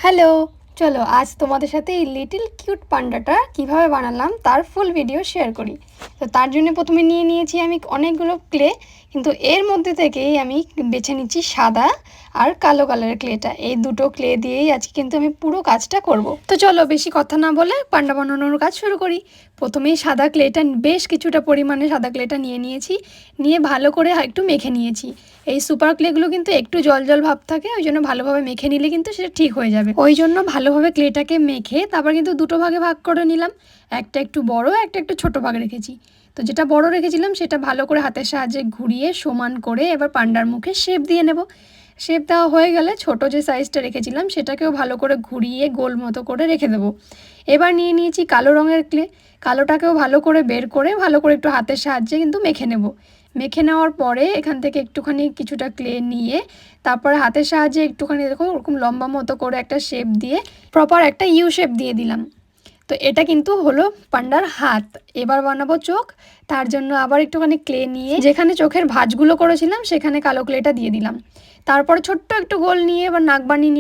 Hello, চলো আজ তোমাদের সাথে এই লিটল কিউট পান্ডাটা কিভাবে বানালাম তার ফুল ভিডিও শেয়ার করি। তো তার জন্য প্রথমে নিয়ে নিয়েছি আমি অনেকগুলো ক্লে, কিন্তু এর মধ্যে থেকেই আমি বেছে নিচ্ছি সাদা আর কালো কালারের ক্লেটা। এই দুটো ক্লে দিয়েই আজকে কিন্তু আমি পুরো কাজটা করব। তো চলো বেশি কথা না বলে পান্ডা বানানোর কাজ শুরু করি। প্রথমেই সাদা ক্লেটা বেশ কিছুটা পরিমাণে সাদা ক্লেটা নিয়েছি, নিয়ে ভালো করে একটু মেখে নিয়েছি। এই সুপার ক্লেগুলো কিন্তু একটু জল জল ভাব থাকে, ওই জন্য ভালোভাবে মেখে নিলে কিন্তু সেটা ঠিক হয়ে যাবে। ওই জন্য ভালোভাবে ক্লেটাকে মেখে তারপর কিন্তু দুটো ভাগে ভাগ করে নিলাম। একটা একটু বড়, একটা একটু ছোট ভাগ রেখেছি। তো যেটা বড় রেখেছিলাম সেটা ভালো করে হাতের সাহায্যে ঘুরিয়ে সমান করে এবার পান্ডার মুখে শেপ দিয়ে নেব। শেপ দেওয়া হয়ে গেলে ছোট যে সাইজটা রেখেছিলাম সেটাকেও ভালো করে ঘুরিয়ে গোল মতো করে রেখে দেবো। এবার নিয়ে নিয়েছি কালো রঙের ক্লে। কালোটাকেও ভালো করে বের করে ভালো করে একটু হাতের সাহায্যে কিন্তু মেখে নেব। মেখে নেওয়ার পরে এখান থেকে একটুখানি কিছুটা ক্লে নিয়ে তারপরে হাতের সাহায্যে একটুখানি দেখো ওরকম লম্বা মতো করে একটা শেপ দিয়ে প্রপার একটা ইউ শেপ দিয়ে দিলাম। তো এটা কিন্তু হলো পান্ডার হাত। এবার বানাবো চোখ। তার জন্য আবার একটুখানি ক্লে নিয়ে যেখানে চোখের ভাঁজগুলো করেছিলাম সেখানে কালো ক্লেটা দিয়ে দিলাম। তারপরে ছোট্ট একটু গোল নিয়ে এবার নাক বানিয়ে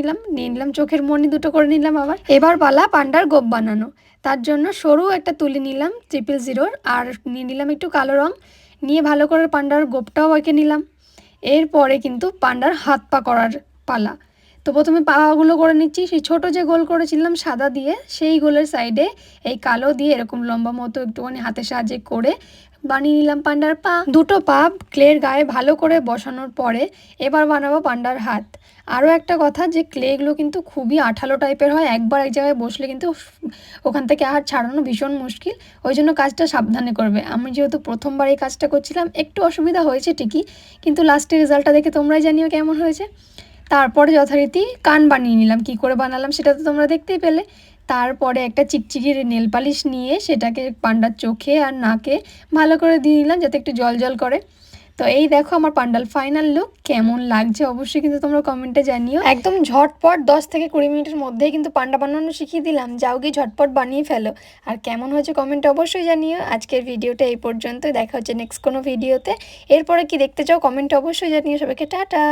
নিলাম চোখের মণি দুটো করে নিলাম। এবার পালা পান্ডার গোপ বানানো। তার জন্য সরু একটা তুলি নিলাম 000 আর নিয়ে নিলাম একটু কালো রং, নিয়ে ভালো করে পান্ডার গোপটাও এঁকে নিলাম। এরপরে কিন্তু পান্ডার হাত পা করার পালা। তো প্রথমে পাগুলো করে নিচ্ছি। সেই ছোটো যে গোল করেছিলাম সাদা দিয়ে সেই গোলের সাইডে এই কালো দিয়ে এরকম লম্বা মতো একটুখানি হাতের সাহায্যে করে বানিয়ে নিলাম পান্ডার পা। দুটো পা ক্লের গায়ে ভালো করে বসানোর পরে এবার বানাবো পান্ডার হাত। আরও একটা কথা, যে ক্লেগুলো কিন্তু খুবই আঠালো টাইপের হয়, একবার এক জায়গায় বসলে কিন্তু ওখান থেকে আর ছাড়ানো ভীষণ মুশকিল। ওই জন্য কাজটা সাবধানে করবে। আমি যেহেতু প্রথমবার এই কাজটা করছিলাম একটু অসুবিধা হয়েছে ঠিকই, কিন্তু লাস্টের রেজাল্টটা দেখে তোমরাই জানিও কেমন হয়েছে। তারপরে যথারীতি কান বানিয়ে নিলাম। কি করে বানালাম সেটা তো তোমরা দেখতেই পেলে। তারপরে একটা চিকচিকির নেল পালিশ নিয়ে সেটাকে পান্ডার চোখে আর নাকে ভালো করে দিয়ে নিলাম যাতে একটু জল জল করে। তো এই দেখো আমার পান্ডার ফাইনাল লুক। কেমন লাগছে অবশ্যই কিন্তু তোমরা কমেন্টে জানিও। একদম ঝটপট 10 থেকে 20 মিনিটের মধ্যেই কিন্তু পান্ডা বানানো শিখিয়ে দিলাম। যাও গিয়ে ঝটপট বানিয়ে ফেলো। আর কেমন হয়েছে কমেন্টে অবশ্যই জানিও। আজকের ভিডিওটা এই পর্যন্তই, দেখা হচ্ছে নেক্সট কোনো ভিডিওতে। এরপরে কি দেখতে চাও কমেন্টে অবশ্যই জানিও। সবাইকে টাটা।